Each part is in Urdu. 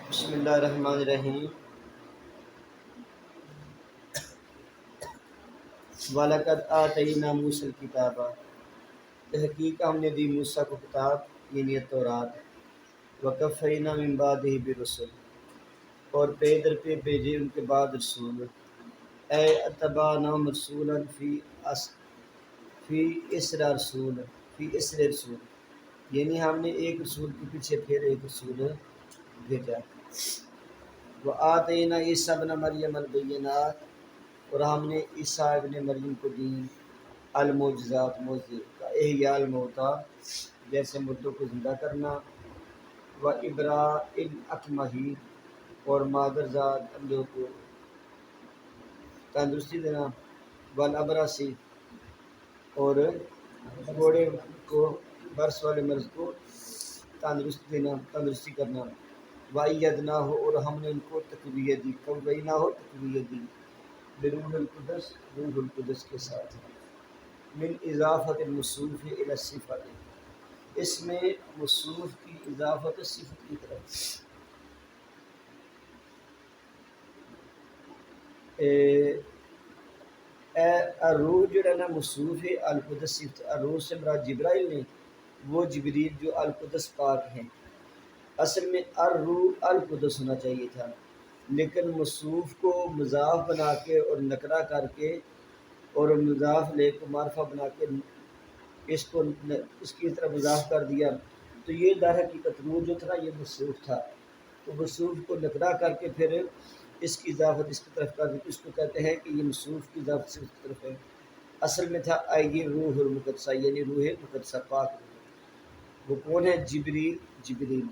بسم اللہ الرحمن الرحیم۔ وَلَقَدْ آتَيْنَا مُوسَى الْكِتَابَ، تحقیق ہم نے دی موسیٰ کو کتاب یعنی تورات۔ وَقَفَّيْنَا مِن بَعْدِهِ بِرُسُلٍ، اور پے در پہ بھیجے ان کے بعد رسول۔ اے اتبعنا رسولا فی اسرا رسول، فی اسر رسول، یعنی ہم نے ایک رسول کے پیچھے پھر ایک رسول بھیجا۔ وَآتَيْنَا عِیسیٰ ابْنَ مَرْیَمَ الْبَیِّنَاتِ، اور ہم نے عیسیٰ ابن مریم کو دی المعجزات، معجزے کا احیاء الموتیٰ، جیسے مردوں کو زندہ کرنا، و ابراء الاکمہ، اور مادرزاد اندھوں کو تندرستی دینا، والابرص، اور گھوڑے کو برس والے مرض کو تندرستی کرنا، وَأَيَّدْنَاهُ، اور ہم نے ان کو تقویت دی، قویناہ تقویت دی، بروح القدس، روح القدس کے ساتھ، من اضافت الموصوف الی الصفت، اس میں موصوف کی اضافت صفت کی طرف۔ الروح جو ہے نا موصوف ہے، القدس صفت، الروح سے مراد جبرائیل نے، وہ جبریل جو القدس پاک ہیں۔ اصل میں الروح القدس ہونا چاہیے تھا، لیکن موصوف کو مضاف بنا کے اور نکرہ کر کے اور مضاف لے کو معرفہ بنا کے اس کی طرف مضاف کر دیا، تو یہ در حقیقت روح جو تھا یہ موصوف تھا، تو موصوف کو نکرہ کر کے پھر اس کی اضافت اس کی طرف کر دی، اس کو کہتے ہیں کہ یہ موصوف کی اضافت سے اس کی طرف ہے۔ اصل میں تھا یہ روح المقدسہ، یعنی روح مقدسہ پاک روح۔ وہ کون ہے؟ جبریل۔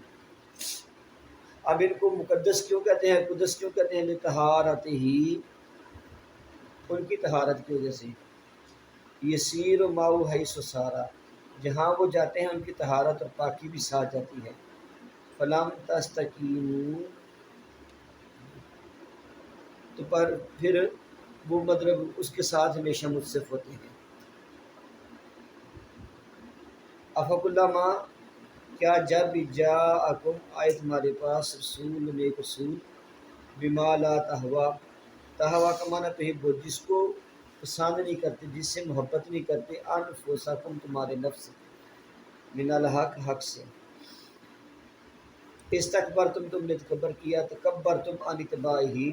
اب ان کو مقدس کیوں کہتے ہیں، قدس کیوں کہتے ہیں؟ لطہارتہ، ان کی طہارت کی وجہ سے۔ یسیر ماؤ حیث سارا، جہاں وہ جاتے ہیں ان کی طہارت اور پاکی بھی ساتھ جاتی ہے۔ فلم تستقیموا، تو پر پھر وہ مطلب اس کے ساتھ ہمیشہ متصف ہوتے ہیں۔ افکلما، کیا جب جاءکم، آئے تمہارے پاس رسول، ایک رسول، بما لا تہوا، تہوا کا معنی تحب، جس کو پسند نہیں کرتے، جس سے محبت نہیں کرتے، انفسکم، تمہارے نفس، من الحق، حق سے، استکبرتم، تم نے تکبر کیا، تکبرتم عن اتباعہ،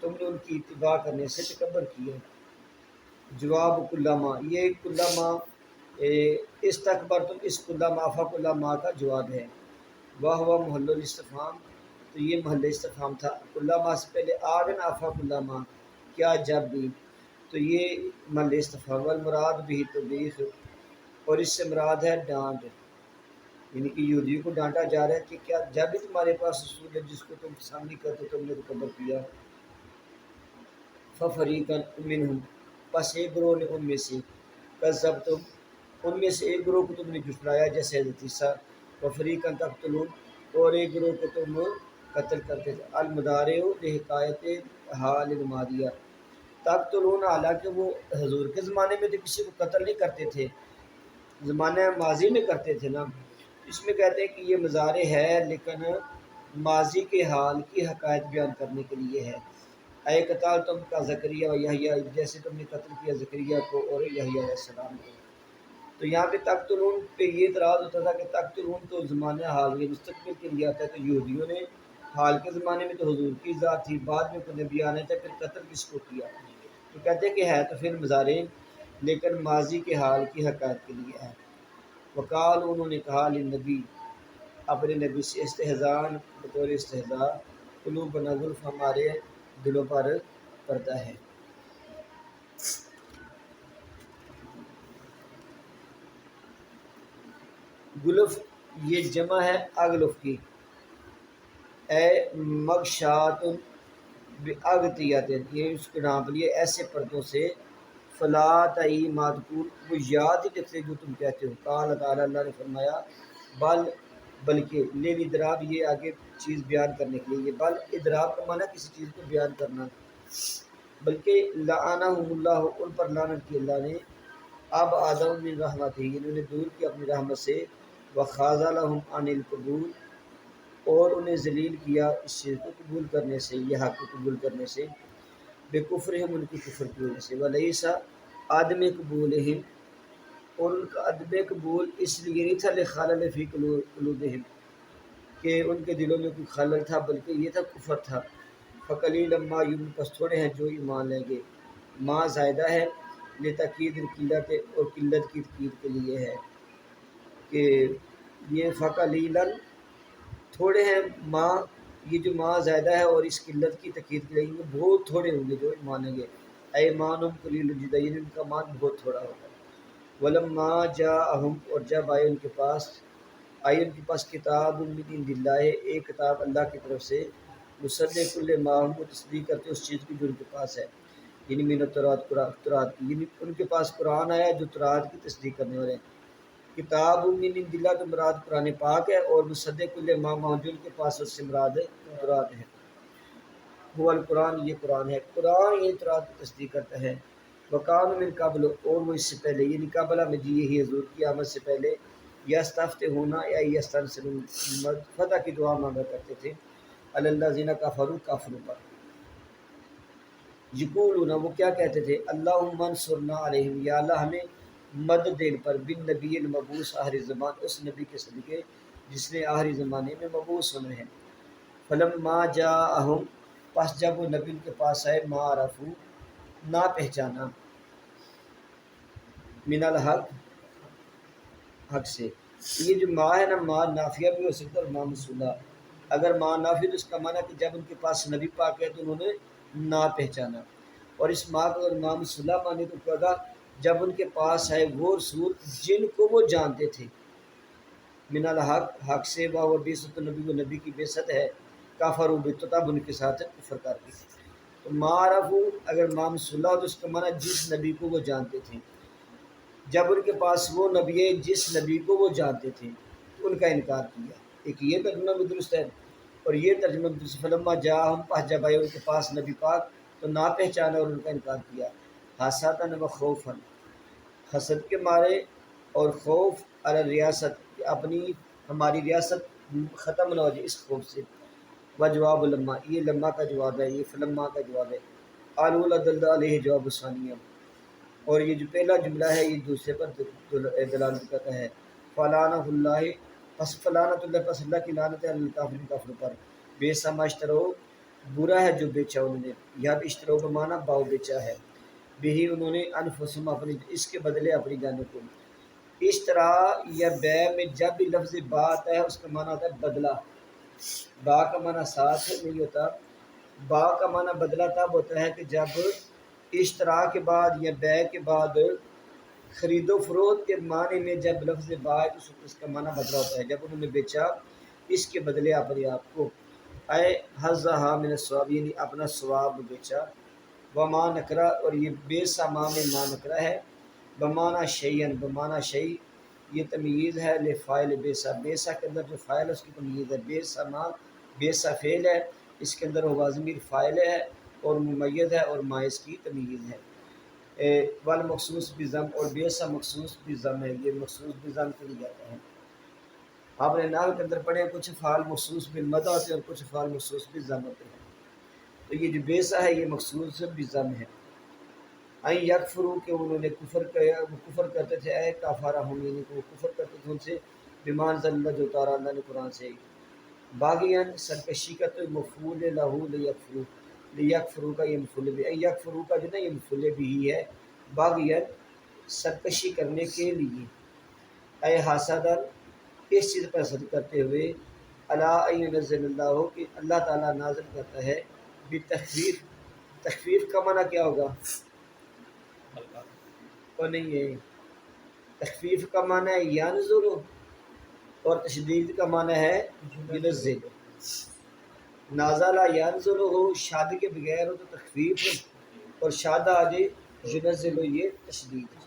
تم نے ان کی اتباع کرنے سے تکبر کیا۔ جواب کلما، یہ کلما استکبرتم، اس کلما افکلما کا جواب ہے، وہ محل الاستفہام، تو یہ محل استفہام تھا۔ کلما سے پہلے آگن افکلما، کیا جب بھی، تو یہ محل استفہام، والمراد بھی توبیخ، اور اس سے مراد ہے ڈانٹ، یعنی کہ یہودیوں کو ڈانٹا جا رہا ہے کہ کیا جب بھی تمہارے پاس رسول ہے جس کو تم پسند نہیں کرتے تم نے تکبر کیا۔ ففریقا منہم، پس ایک گروہ نے ان میں سے، کذبتم، ان میں سے ایک گروہ کو تم نے جھٹلایا، جیسے حضرت عیسیٰ، وفریقا تقتلون، اور ایک گروہ کو تم قتل کرتے تھے۔ المضارع لحکایت حال الماضیہ، تقتلون، حالانکہ وہ حضور کے زمانے میں تو کسی کو قتل نہیں کرتے تھے، زمانہ ماضی میں کرتے تھے نا، اس میں کہتے ہیں کہ یہ مضارع ہے لیکن ماضی کے حال کی حکایت بیان کرنے کے لیے ہے۔ اے قتال تم کا زکریا و یحییٰ، جیسے تم نے قتل کیا زکریا کو اور یحییٰ علیہ السلام کو۔ تو یہاں پہ تقتلون پہ یہ اعتراض ہوتا تھا کہ تقتلون تو زمانہ حال یہ مستقبل کے لیے آتا ہے، تو یہودیوں نے حال کے زمانے میں تو حضور کی ذات تھی، بعد میں کوئی نبی آنے تھے، پھر قتل کس کو کیا؟ تو کہتے ہیں کہ ہے تو پھر مضارع لیکن ماضی کے حال کی حکایت کے لیے ہے۔ وقال، انہوں نے کہا، للنبی، اپنے نبی سے، استہزاء، بطور استہزاء، قلوبنا غلف، ہمارے دلوں پر پردہ ہے۔ گلف یہ جمع ہے اغلف کی، اے مغشات باغطیۃ، یہ اس کے نام لیے ایسے پردوں سے، فلا تعی ماتقول، وہ یاد ہی رکھتے جو تم کہتے ہو۔ قال تعالی، اللہ نے فرمایا، بلکہ لیل ادراب، یہ آگے چیز بیان کرنے کے لیے، یہ بل ادراب کا معنی کسی چیز کو بیان کرنا، بلکہ لعنہم اللہ، ان پر لعنت کی اللہ نے، اب آدم من رحمتہ، انہوں نے دور کی اپنی رحمت سے، وخاذلہم عن القبول، اور انہیں ذلیل کیا اس چیز کو قبول کرنے سے، یہ حق کو قبول کرنے سے، بے کفرہم ان کی کفر کی وجہ سے، ولیسا عدم قبولہم، اور ان کا عدم قبول اس لیے نہیں تھا لخلل فی قلوبہم کہ ان کے دلوں میں کوئی خلل تھا، بلکہ یہ تھا کفر تھا۔ فقلیلا ما یؤمنون، پس تھوڑے ہیں جو ایمان لیں گے۔ ما زائدہ ہے لتاکید القلت، اور قلت کی تقید کے لیے ہے کہ یہ فقلیلا تھوڑے ہیں، ماں یہ جو ماں زائدہ ہے اور اس قلت کی تقید کے لیے بہت تھوڑے ہوں گے جو مانیں گے۔ ایمانم قلیل جدا، یعنی ان کا مان بہت تھوڑا ہوگا۔ ولما جاءہم، اور جب آئے ان کے پاس کتاب من عند اللہ، ایک کتاب اللہ کی طرف سے، مصدق لما ہم، تصدیق کرتے اس چیز کی جو ان کے پاس ہے، یعنی من التوراۃ، تورات کی، یعنی ان کے پاس قرآن آیا جو تورات کی تصدیق کرنے والے ہیں۔ کتاب من عند اللہ تو مراد قرآن پاک ہے، اور مصدق لما معہم جو ان کے پاس اس سے مراد تورات ہے۔ وہ القرآن، یہ قرآن ہے، قرآن یہ تورات کی تصدیق کرتا ہے۔ وکان من قبل، اور وہ اس سے پہلے، یعنی قبلہ میں جی یہی حضور کی آمد سے پہلے، یستفتحون یا یستنصرون، فتح کی دعا مانگا کرتے تھے، علی الذین کفروا، کافروں پر۔ یقولون، وہ کیا کہتے تھے، اللہم انصرنا علیہم، یا اللہ ہمیں مدد دین پر، بن نبی المبعوث آخری زمان، اس نبی کے صدقے جس نے آخری زمانے میں مبعوث ہونا ہے۔ فلما جاءہم، پس جب وہ نبی ان کے پاس آئے، ما عرفو، نہ پہچانا، من الحق، حق سے۔ یہ جو ما ہے نا، ما نافیہ بھی ہو سکتا ہے اور ما موصولہ۔ اگر ما نافی تو اس کا معنی کہ جب ان کے پاس نبی پاک ہے تو انہوں نے نہ پہچانا، اور اس ما کو اگر ما موصولہ مانے تو کیا ہوگا، جب ان کے پاس آئے وہ رسول جن کو وہ جانتے تھے، من الحق، حق سے، وہ بیست نبی، وہ نبی کی بیست ہے، کافروا بھی، تو تب ان کے ساتھ کفر کر دی۔ تو ما عرفو اگر ما موصولہ ہو تو اس کا معنی جس نبی کو وہ جانتے تھے، جب ان کے پاس وہ نبی ہے جس نبی کو وہ جانتے تھے تو ان کا انکار کیا۔ ایک یہ ترجمہ بھی درست ہے، اور یہ ترجمہ بھی درست، فلما جاءہم، پس جب آئے ان کے پاس نبی پاک تو نہ پہچانا اور ان کا انکار کیا، حسدًا و خوفًا، حسد کے مارے اور خوف، علی الریاست، کہ اپنی ہماری ریاست ختم نہ ہو جائے اس خوف سے۔ وجواب لما، یہ لما کا جواب ہے، یہ فلما کا جواب ہے۔ الاولی دل علیہ جواب ثانیہ، اور یہ جو پہلا جملہ ہے یہ دوسرے پر دلالت کرتا ہے۔ فلعنہ اللہ، پس فلعنۃ اللہ، پس اللہ کی لعنت ہے، علی الکافرین، کافروں پر۔ بے سما اشترو، برا ہے جو بیچا انہوں نے، یہاں بھی اشترو کا معنی باؤ بیچا ہے، بھی انہوں نے انفسہم، اپنی، اس کے بدلے اپنی جانوں کو۔ اشترا یا بے میں جب بھی لفظ با آتا ہے اس کا معنی ہوتا ہے بدلہ، با کا معنی ساتھ نہیں ہوتا، با کا معنی بدلہ تب ہوتا ہے کہ جب اشترا کے بعد یا بے کے بعد خرید و فروخت کے معنی میں جب لفظ با ہے تو اس کا معنی بدلا ہوتا ہے، جب انہوں نے بیچا اس کے بدلے اپنے آپ کو، اے حظھا من الثواب، یعنی اپنا ثواب بیچا۔ وما نکرا، اور یہ بے سما میں ما نکرا ہے، بمانا شیئن، بمانا شیء، یہ تمییز ہے لفاعل بیسا، بیسا کے اندر جو فاعل ہے اس کی تمییز ہے، بے سما، بیسا فعل ہے، اس کے اندر ہوا ضمیر فاعل ہے اور ممیز ہے، اور ما اس کی تمییز ہے۔ والمخصوص بضم، اور بیسا مخصوص بضم ہے، یہ مخصوص بضم کے لیے جاتا ہے۔ آپ نے نحو کے اندر پڑھے کچھ افعال مخصوص بالمدح ہوتے ہیں اور کچھ افعال مخصوص بالضم ہوتے ہیں، تو یہ جو بیسا ہے یہ مخصوص بضم ہے۔ این یکفروا، کہ انہوں نے کفر کیا، وہ کفر کرتے تھے، اے کافرہم، یعنی کہ وہ کفر کرتے تھے ان سے، بما انزل اللہ، جو اتارا اللہ نے قرآن سے، باغین، سرکشی کا، تو مفعول لہو لیکفروا، لیکفروا کا یہ مفعول بھی، این یکفروا کا جو نا یہ مفعول بھی ہی ہے، باغین، سرکشی کرنے کے لیے، اے حاسدن، اس چیز پر حسد کرتے ہوئے، الا ان ینزل اللہ، کہ اللہ تعالیٰ نازل کرتا ہے، بتخفیف، تخفیف کا معنی کیا ہوگا، اور نہیں ہے، تخفیف کا معنی ہے ینزل، اور تشدید کا معنی ہے ینزل۔ نازلہ ینزل ہو شاد کے بغیر ہو تو تخفیف، اور شادہ آ جائے ینزل ہو یہ تشدید ہے۔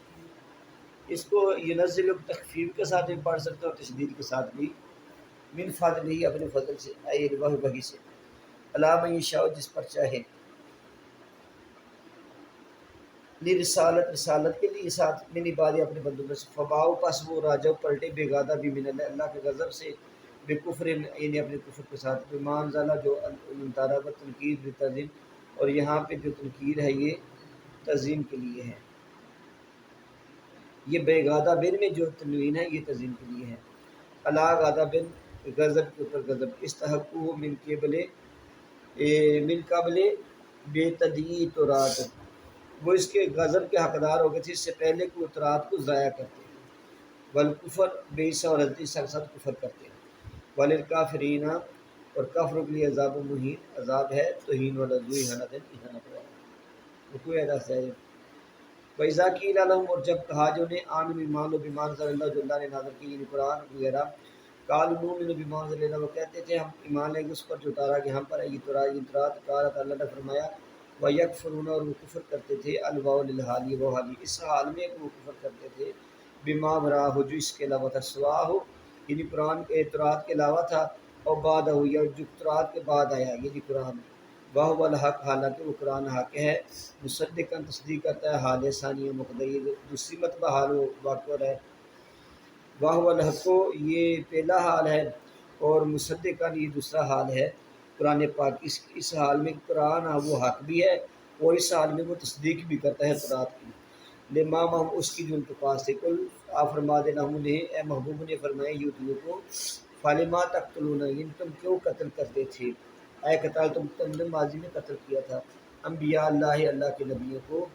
اس کو ینزل تخفیف کے ساتھ بھی پڑھ سکتے ہیں اور تشدید کے ساتھ بھی، من فضل ہی، اپنے فضل سے، اے وحی سے، علی من یشاء، جس پر چاہے، رسالت، رسالت کے لیے، ساتھ من عبادی، اپنے بندوں میں سے، فباؤ، پس وہ راجو پلٹے، بے گادہ بھی من اللہ، اللہ کے غضب سے، بکفر یعنی اپنے کفر کے ساتھ، بیمان ضالہ جو اتارا و تنقید بتعظیم، اور یہاں پہ جو تنقید ہے یہ تعظیم کے لیے ہے، یہ بے گادہ بن میں جو تنوین ہے یہ تعظیم کے لیے ہے۔ اللہ گادہ بن غضب کے اوپر غضب، استحقو من قبل بے تدعی تورات، وہ اس کے غضب کے حقدار ہو گئے تھے اس سے پہلے کہ وہ تورات کو ضائع کرتے ہیں، والکفر بے عیسیٰ اور حضرت عیسیٰ کے ساتھ کفر کرتے ہیں، وللکافرین اور کافروں کے لیے عذاب مہین، عذاب ہے توہین والا، ذو اہانت اہانت والا۔ رکوع ادا سے وَإِذَا قِيلَ لَهُمْ، اور جب کہا جو انہیں آمنوا ایمان لو بما انزل اللہ، جو اللہ نے نازل کی یعنی قرآن وغیرہ، قالوا نؤمن بما انزل اللہ، وہ کہتے تھے ہم ایمان لیں گے اس پر جو اتارا گیا ہم پر ہے، یہ تورات، قال تعالیٰ نے فرمایا وَيَكْفُرُونَ، اور وہ کفر کرتے تھے، الواو للحال، یہ وہ حال اس حال میں کہ وہ کفر کرتے تھے، بما وراءہ جو اس کے علاوہ تھا، سواہ یعنی قرآن کے تورات کے علاوہ تھا، اور بعد ہو یا جو تورات کے بعد آیا یعنی قرآن، واہ الحق، حالانکہ وہ قرآن حق ہے، مصدقاً تصدیق کرتا ہے، حال ثانیہ مقدری دوسری مرتبہ حال و واقع ہے، واہ الحق یہ پہلا حال ہے اور مصدقاً یہ دوسرا حال ہے قرآن پاک، اس حال میں قرآن وہ حق بھی ہے اور اس حال میں وہ تصدیق بھی کرتا ہے تورات کی، لما ہم اس کی جو ان کے پاس تھے، کل آپ فرما دینا انہیں اے محبوب نے فرمائے یہودیوں کو، فالما تقتلون، یعنی تم کیوں قتل کرتے تھے، اے قتال تم نے ماضی میں قتل کیا تھا، انبیاء اللہ، اللہ کے نبیوں کو،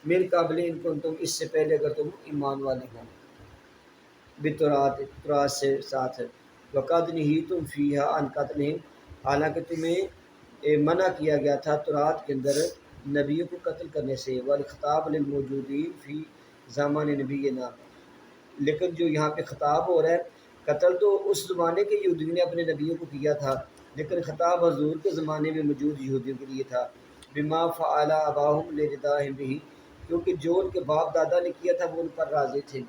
من قبل ان کو تم اس سے پہلے اگر تم ایمان والے ہوں، بتورات سے ساتھ ہے، وقد نہیتم فیہا عن قتلہم، حالانکہ تمہیں منع کیا گیا تھا تورات کے اندر نبیوں کو قتل کرنے سے، والخطاب للموجودین فی زمان نبینا، لیکن جو یہاں پہ خطاب ہو رہا ہے، قتل تو اس زمانے کے یہودیوں نے اپنے نبیوں کو کیا تھا، لیکن خطاب حضور کے زمانے میں موجود یہودیوں کے لیے تھا، بما فعل اباہم لرضاہم بہ، کیونکہ جو ان کے باپ دادا نے کیا تھا وہ ان پر راضی تھے،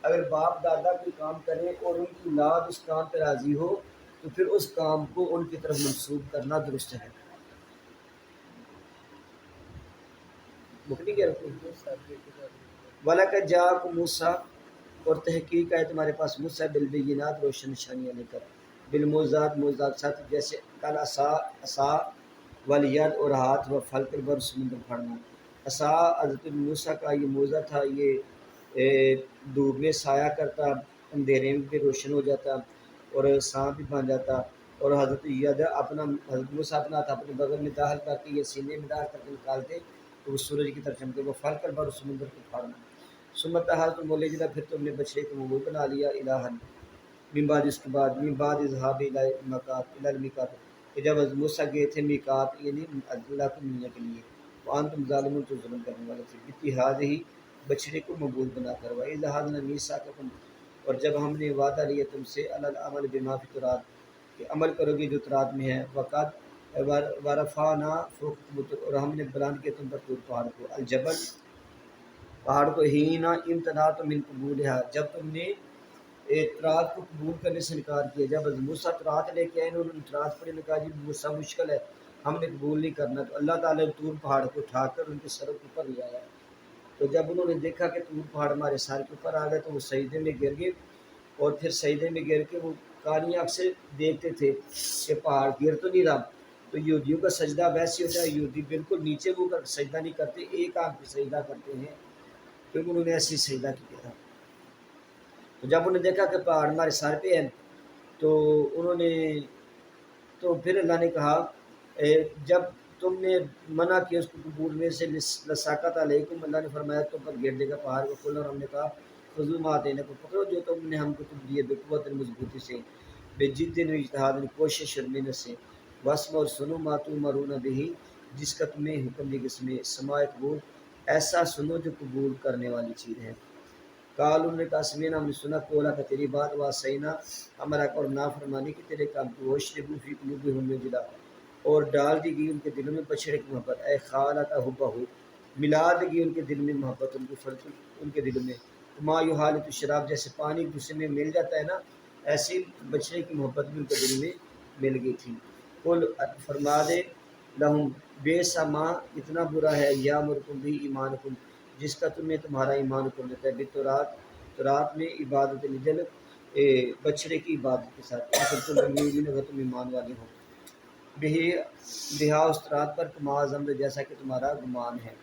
اگر باپ دادا کوئی کام کریں اور ان کی اولاد اس کام پہ راضی ہو تو پھر اس کام کو ان کی طرف منسوب کرنا درست ہے۔ وَلَقَدْ جَاءَكُم مُوسیٰ، اور تحقیق ہے تمہارے پاس موسیٰ بالبینات، روشن نشانیاں لے کر، بالمعجزات، معجزات ساتھ، جیسے کل عصا والید، اور ہاتھ، و فلق البر، سمندر پھاڑنا، عصا حضرت موسیٰ کا یہ معجزہ تھا، یہ دھوپ میں سایہ کرتا، اندھیرے میں بھی روشن ہو جاتا اور سانپ بھی بن جاتا، اور حضرت ید حضرت موسیٰ اپنا ہاتھ اپنے بغل میں داخل کر کے یہ سینے میں داخل کر کے نکالتے تو وہ سورج کی طرف چمکتے، وہ فلق البر، سمندر کو پھاڑنا، سمت تم بولے جنا، پھر تم نے بچڑے کو معبود بنا لیا، الہن من بعد، اس کے بعد، من بعد اذهاب الى المیقات، کہ جب حضرت موسیٰ گئے تھے میقات یعنی اللہ کو ملنے کے لیے، وانتم ظالمون، تو ظلم کرنے والے تھے، باتخاذہ بچڑے کو معبود بنا کر، وَإِذْ أَخَذْنَا مِيثَاقَكُمْ، اور جب ہم نے وعدہ لیا تم سے، عَلَى الْعَمَلِ بِمَا فِي التَّوْرَاةِ، کہ عمل کرو گے جو تورات میں ہے، وقد ورفعنا فوقکم الطور، اور ہم نے بلند کیا تم پر طور پہاڑ کو، الجبل پہاڑ کو، ہینا امتنعتم من قبولها، جب تم نے تورات کو قبول کرنے سے انکار کیا، جب حضرت موسیٰ تورات لے کے آئے انہوں نے تورات پڑھی، نے کہا جی موسیٰ مشکل ہے ہم نے قبول نہیں کرنا، تو اللہ تعالیٰ نے طور پہاڑ کو اٹھا کر ان کے سروں کے اوپر لے آیا، تو جب انہوں نے دیکھا کہ طور پہاڑ ہمارے سر کے اوپر آ گئے تو وہ سجدے میں گر گئے، اور پھر سجدے میں گر کے وہ کانی آنکھ سے دیکھتے تھے کہ پہاڑ گر تو نہیں رہا، تو یہودیوں کا سجدہ ویسے ہوتا ہے، یہودی بالکل نیچے وہ کر سجدہ نہیں کرتے، ایک آنکھ پہ سجدہ کرتے ہیں، کیونکہ انہوں نے ایسی سجدہ کیا تھا، تو جب انہوں نے دیکھا کہ پہاڑ ہمارے سر پہ ہے تو انہوں نے، تو پھر اللہ نے کہا جب تم نے منع کیا اس کو قبول میں سے، لساقط علیکم، اللہ نے فرمایا تم پر گر دے گا پہاڑ کو، کل، اور ہم نے کہا خذوا ما آتیناکم، پکڑو جو تم نے ہم کو تم دیے، بقوت، مضبوطی سے، بے جد و اجتہاد، کوشش اور محنت سے، واسمع، اور سنو، ما تؤمرون بہ، جس کا تمہیں حکم دی جس میں، سماع قبول، ایسا سنو جو قبول کرنے والی چیز ہے، قال، انہوں نے کہا سمینا، ہم نے سنا، قولا کا تیری بات، واسینا، ہمارا اور نافرمانی کی تیرے کام کو، وشربوا فی قلوبہم العجل، اور ڈال دی گئی ان کے دلوں میں بچڑے کی محبت، اے خالق حبہ، ملا دی گئی ان کے دل میں محبت، ان کو فرق ان کے دلوں میں، ما یحالط الشراب، جیسے پانی ایک دوسرے میں مل جاتا ہے نا، ایسی بچڑے کی محبت بھی ان کے دل میں مل گئی تھی، قل، فرما دے، لہم، بے سما، اتنا برا ہے، یا مرکم بھی ایمانکم، جس کا تمہیں تمہارا ایمان حکم دیتا ہے، بالتورات، تورات میں، عبادت العجل، بچڑے کی عبادت کے ساتھ، اگر تم ایمان والے ہو، بہا استرات پر کما زمد جیسا کہ تمہارا گمان ہے۔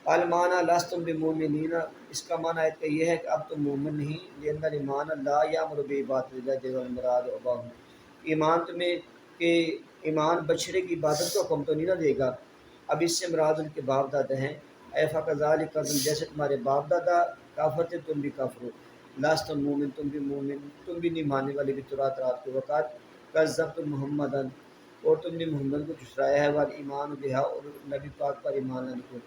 المانا لستم بمومنین، اس کا معنی آیت کا یہ ہے کہ اب تم مومن نہیں، لأن الایمان لا یامر بعبادۃ اللہ جل المراد اباہ، ایمان تمہیں کہ ایمان بچڑے کی عبادت کا حکم تو نہیں نہ دے گا، اب اس سے مراد ان کے باپ دادا ہیں۔ اے فکذالک تم جیسے تمہارے باپ دادا کافر تھے تم بھی کافر ہو، لستم مومن تم بھی نہیں ماننے والے بھی رات کے وقت، کذبتم محمدن اور تم نے محمد کو جھٹلایا ہے، والایمان بہا اور نبی پاک پر ایمان لانے کو،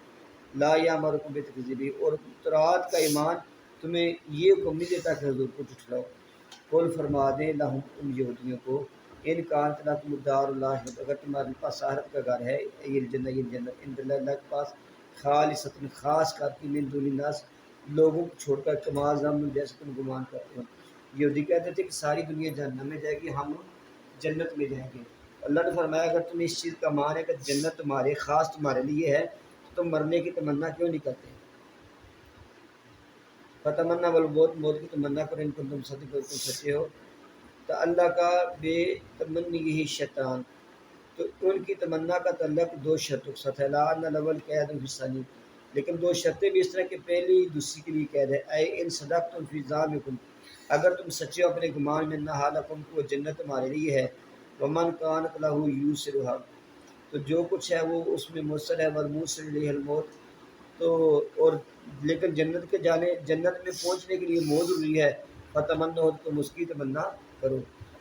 لا یامرکم بتکذیبہ اور رات کا ایمان تمہیں یہ حکم نہیں دیتا کہ حضور کو جھٹلاؤ۔ قل فرما دیں لہم ان یہودیوں کو، ان کانت لکم الدار الآخرۃ اگر تمہارے پاس آخرت کا گھر ہے، یہ جنت عند اللہ کے پاس، خالصۃ خاص کر کے من دون الناس لوگوں کو چھوڑ کر، کما زعمتم جیسے تم گمان کرتے ہو۔ یہودی کہتے تھے کہ ساری دنیا جہنم میں جائے گی، ہم جنت میں جائیں گے۔ اللہ نے فرمایا اگر تم اس چیز کا مان ہے کہ جنت تمہارے خاص تمہارے لیے ہے تو تم مرنے کی تمنا کیوں نہیں کرتے؟ فتمنا والموت، موت کی تمنا کرو ان کو تم صدق تم سچے ہو۔ تو اللہ کا بے تمنی یہی شیطان، تو ان کی تمنا کا تعلق دو شرطوں کے ساتھ ہے، لا ان الاول قید فی الثانی، لیکن دو شرطیں بھی اس طرح کہ پہلی دوسری کے لیے قید ہے، اے ان صدقتم فی ظالمکم اگر تم سچے ہو اپنے گمان میں، نہ حالکم کو جنت تمہارے لیے ہے، ومن کانت لہ یوسرھا تو جو کچھ ہے وہ اس میں مؤثر ہے، والموصل الیہ الموت تو اور لیکن جنت میں پہنچنے کے لیے موت ضروری ہے، فتمنا ہو تم اس کی تمنا کرو،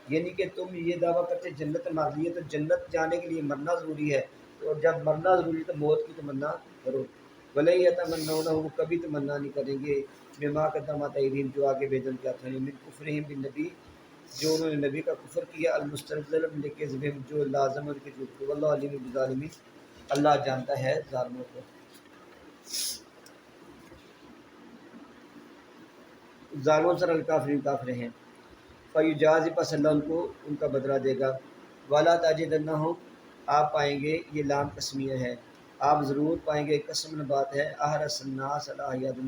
یعنی کہ تم یہ دعویٰ کرتے جنت ہمارے لیے تو جنت جانے کے لیے مرنا ضروری ہے، تو جب مرنا ضروری ہے تو موت کی تمنا کرو، وَلَن يَتَمَنَّوْنَهُ وہ کبھی تمنا نہیں کریں گے، بما قدمت ایدیہم جو آگے بھیجن کیا تھا، من کفرہم بالنبی جو انہوں نے نبی کا کفر کیا، المستلزم لکذبہم جو لازم ان کے جھوٹ کو، واللہ علیم بالظالمین اللہ جانتا ہے ظالموں کو۔ ظالموں سر الکافرین کافر ہیں، فیجازی پس اللہ ان کو ان کا بدلہ دے گا، والا تاجدنہم آپ پائیں گے، یہ لام قسمیہ ہے، آپ ضرور پائیں گے، قسم بات ہے، احرص الناس علی حیات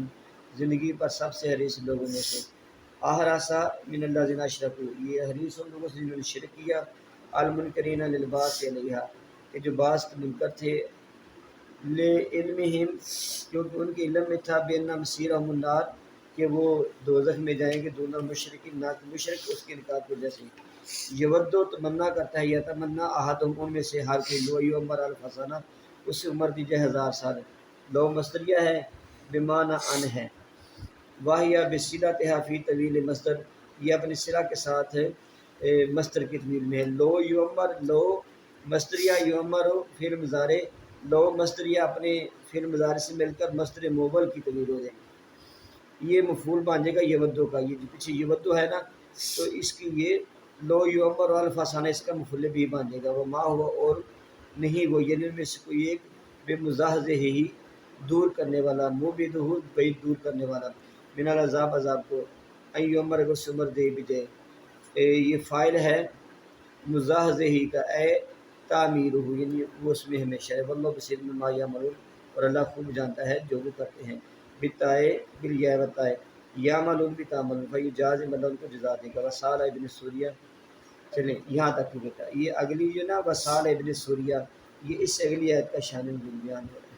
زندگی پر سب سے حریص لوگوں میں سے، احرصا من الذین اشرکوا یہ حریص ان لوگوں سے جنہوں نے شرک کیا، المنکرین للبعث علیہا کہ جو بعث کے منکر تھے، لعلمہم کیونکہ ان کے علم میں تھا، بین مسیرہم النار کہ وہ دوزخ میں جائیں گے، دون المشرکین نہ کہ مشرک اس کے انکار کی وجہ سے، یودو تمنا کرتا ہے، یتمنا احدہم ان میں سے ہر کوئی، لو یعمر الف سنہ اس سے عمر دی جائے 1000 سال، لو مصدریہ ہے بمعنی ان ہے، واہیا بصلتھا فی طویل مصدر یہ اپنی صلہ کے ساتھ مصدر کی طویل میں ہے، لو یعمر لو مصدریہ یعمر فعل مضارع، لو مصدریہ اپنے فعل مضارع سے مل کر مصدر موول کی طویل ہو جائے گی، یہ مفعول باندھے گا یودو کا، یہ جو پیچھے یودو ہے نا تو اس کی یہ لو یعمر الف سنہ اس کا مفعول بھی باندھے گا، وہ ما ہوا اور نہیں وہ یعنی ان میں سے کوئی ایک بے مزاحزہ ہی دور کرنے والا، مبعدہ بعید دور کرنے والا، من العذاب عذاب کو، این عمر اس عمر دے بجائے یہ فائل ہے مزاحزہ ہی کا، اے تعمیر ہو یعنی وہ اس میں ہمیشہ ہے، واللہ بصیر بما یعملون اور اللہ خوب جانتا ہے جو وہ کرتے ہیں، بتائے بالیاء وتائے یعملون بتعملون فیجازی مطلب ان کو جزا دے گا، وسال ابن سوریہ چلیں یہاں تک ہی بیٹا، یہ اگلی جو نا وسال ابن سوریہ یہ اس اگلی آیت کا شان نزول بیان ہو رہا ہے۔